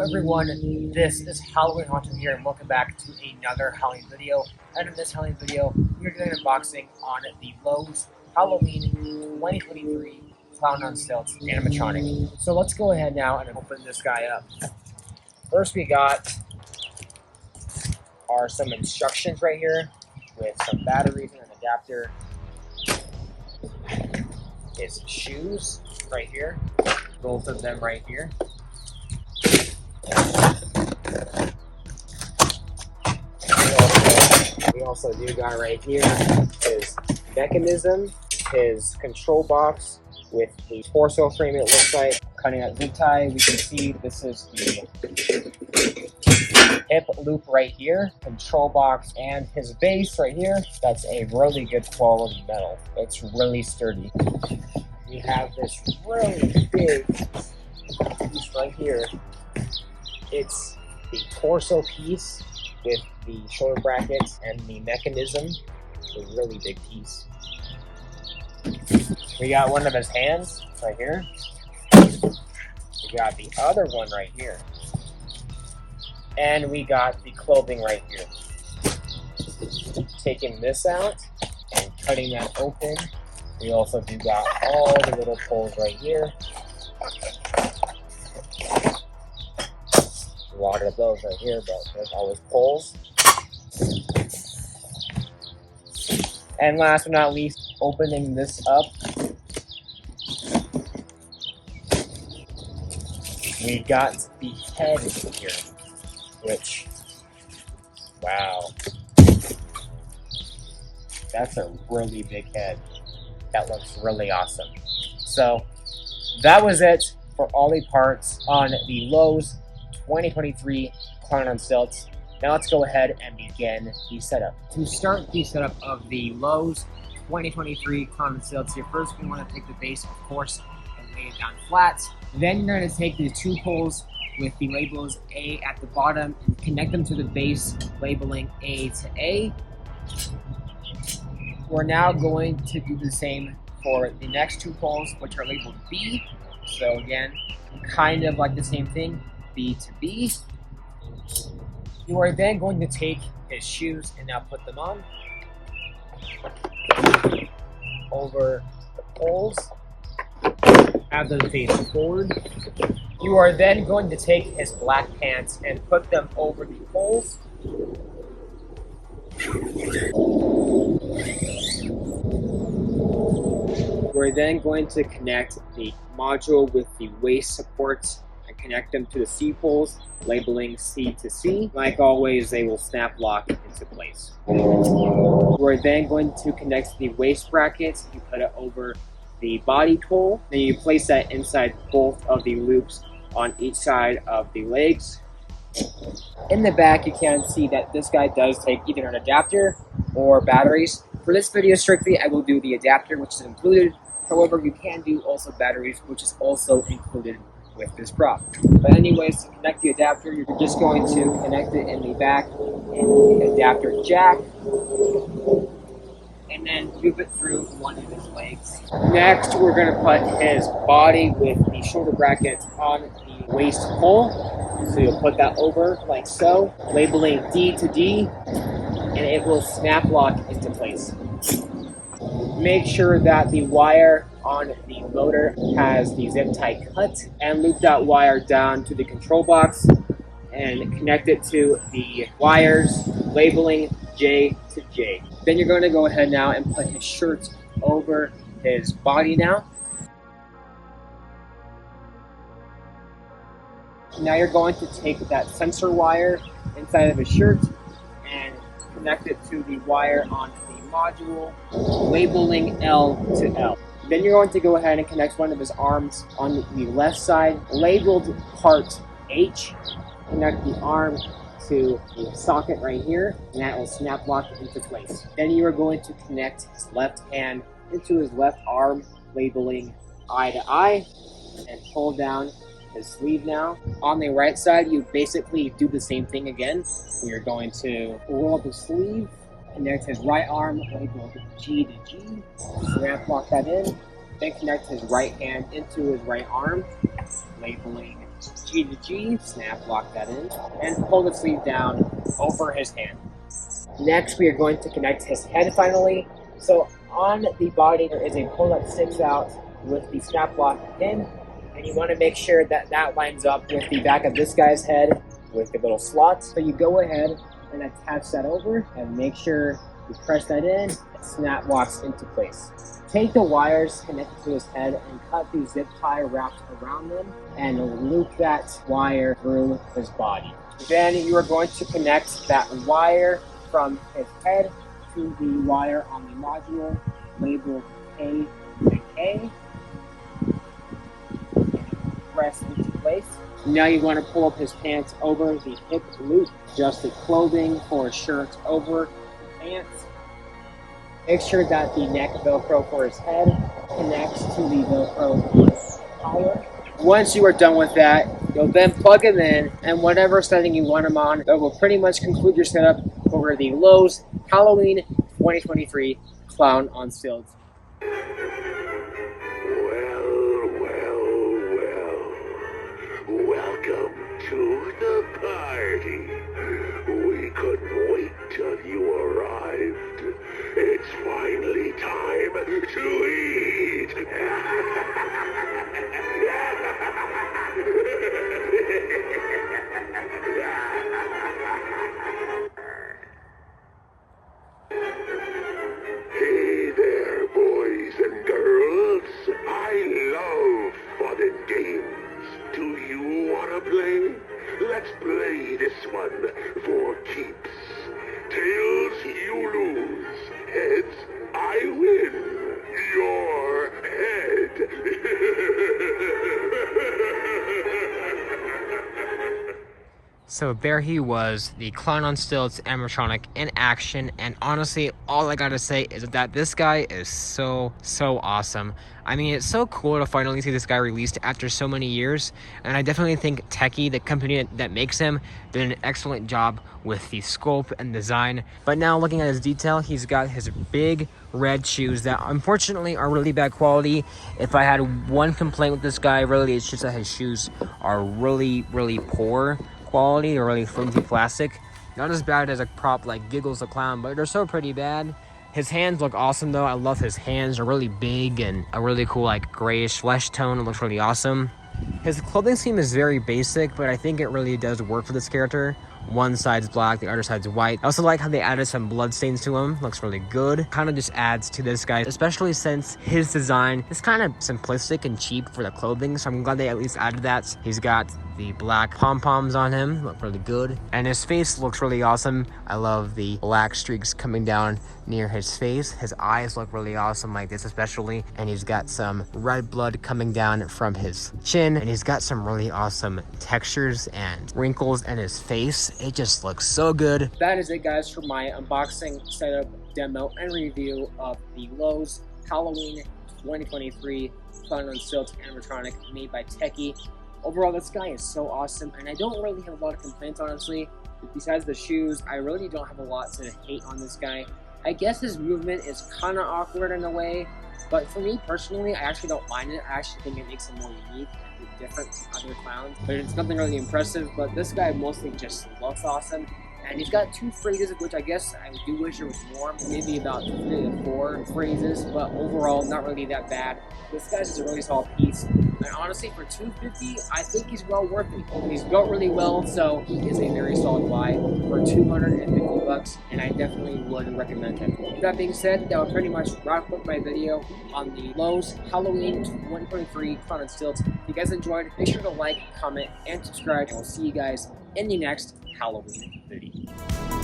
everyone, this is Halloween Haunted here, and welcome back to another Halloween video. And in this Halloween video, we're doing an unboxing on the Lowe's Halloween 2023 Clown on Stilts Animatronic. So let's go ahead now and open this guy up. First we got are some instructions right here with some batteries and an adapter. His shoes right here, both of them right here. We also do got right here his mechanism, his control box with the torso frame, it looks like. Cutting out zip tie, we can see this is the hip loop right here, control box, and his base right here. That's a really good quality metal. It's really sturdy. We have this really big piece right here. It's the torso piece with the shoulder brackets and the mechanism. It's a really big piece. We got one of his hands right here. We got the other one right here. And we got the clothing right here. Taking this out and cutting that open. We also do got all the little poles right here. A lot of those right here, but there's always poles. And last but not least, opening this up, we got the head here, which, wow, that's a really big head. That looks really awesome. So that was it for all the parts on the Lowe's 2023 Clown on Stilts. Now let's go ahead and begin the setup. To start the setup of the Lowe's 2023 Clown on Stilts here, first we want to take the base, of course, and lay it down flat. Then you're going to take the two poles with the labels A at the bottom and connect them to the base, labeling A to A. We're now going to do the same for the next two poles, which are labeled B. So again, kind of like the same thing, B to B. You are then going to take his shoes and now put them on over the poles. Have them face forward. You are then going to take his black pants and put them over the poles. We're then going to connect the module with the waist supports and connect them to the C poles, labeling C to C. Like always, they will snap lock into place. We're then going to connect the waist brackets. You put it over the body pole. Then you place that inside both of the loops on each side of the legs. In the back, you can see that this guy does take either an adapter or batteries. For this video strictly, I will do the adapter, which is included. However, you can do also batteries, which is also included with this prop. But anyways, to connect the adapter, you're just going to connect it in the back in the adapter jack, and then loop it through one of his legs. Next, we're going to put his body with the shoulder brackets on the waist pole. So you'll put that over like so, labeling D to D, and it will snap lock into place. Make sure that the wire on the motor has the zip tie cut, and loop that wire down to the control box and connect it to the wires, labeling J to J. Then you're going to go ahead now and put his shirt over his body now. Now you're going to take that sensor wire inside of his shirt and connect it to the wire on the module, labeling L to L. Then you're going to go ahead and connect one of his arms on the left side, labeled part H. Connect the arm to the socket right here, and that will snap lock into place. Then you are going to connect his left hand into his left arm, labeling I to I, and pull down his sleeve now. On the right side, you basically do the same thing again. You're going to roll up the sleeve, connect his right arm, labeled G to G, snap lock that in, then connect his right hand into his right arm, labeling G to G, snap lock that in, and pull the sleeve down over his hand. Next, we are going to connect his head finally. So on the body, there is a pull that sticks out with the snap lock in, and you want to make sure that that lines up with the back of this guy's head with the little slots. So you go ahead and attach that over and make sure you press that in, snap locks into place. Take the wires connected to his head and cut the zip tie wrapped around them and loop that wire through his body. Then you are going to connect that wire from his head to the wire on the module labeled K to K. Press into place. Now you want to pull up his pants over the hip loop, adjust the clothing for his shirt over the pants. Make sure that the neck Velcro for his head connects to the Velcro on his collar. Once you are done with that, you'll then plug him in, and whatever setting you want him on, that will pretty much conclude your setup for the Lowe's Halloween 2023 Clown on Stilts. Welcome to the party. We couldn't wait till you arrived. It's finally time to eat. Hey there, boys and girls. I love fun and games. Do you want to play? Let's play this one for keeps. Tails, you lose. Heads, I win. Your head. So there he was, the Clown on Stilts animatronic in action, and honestly, all I gotta say is that this guy is so awesome. I mean, it's so cool to finally see this guy released after so many years, and I definitely think Tekky, the company that makes him, did an excellent job with the sculpt and design. But now looking at his detail, he's got his big red shoes that unfortunately are really bad quality. If I had one complaint with this guy, really, it's just that his shoes are really poor quality or really flimsy plastic. Not as bad as a prop like Giggles the Clown, but they're so pretty bad. His hands look awesome though. I love his hands. They're really big and a really cool like grayish flesh tone. It looks really awesome. His clothing scheme is very basic, but I think it really does work for this character. One side's black, the other side's white. I also like how they added some blood stains to him. Looks really good. Kind of just adds to this guy, especially since his design is kind of simplistic and cheap for the clothing. So I'm glad they at least added that. He's got the black pom-poms on him, look really good. And his face looks really awesome. I love the black streaks coming down near his face. His eyes look really awesome like this especially. And he's got some red blood coming down from his chin. And he's got some really awesome textures and wrinkles in his face. It just looks so good. That is it, guys, for my unboxing, setup, demo, and review of the Lowe's Halloween 2023 Clown on Stilts animatronic made by Tekky. Overall, this guy is so awesome, and I don't really have a lot of complaints, honestly. Besides the shoes, I really don't have a lot to hate on this guy. I guess his movement is kind of awkward in a way, but for me personally, I actually don't mind it. I actually think it makes him more unique and different from other clowns. But it's nothing really impressive, but this guy mostly just looks awesome. And he's got 2 phrases, which I guess I do wish there was more, maybe about 3 to 4 phrases, but overall, not really that bad. This guy's just a really solid piece. And honestly, for $250, I think he's well worth it. He's built really well, so he is a very solid buy for $250, and I definitely would recommend him. With that being said, that will pretty much wrap up my video on the Lowe's Halloween 2023 Clown on Stilts. If you guys enjoyed, make sure to like, comment, and subscribe, and we'll see you guys in the next Halloween video.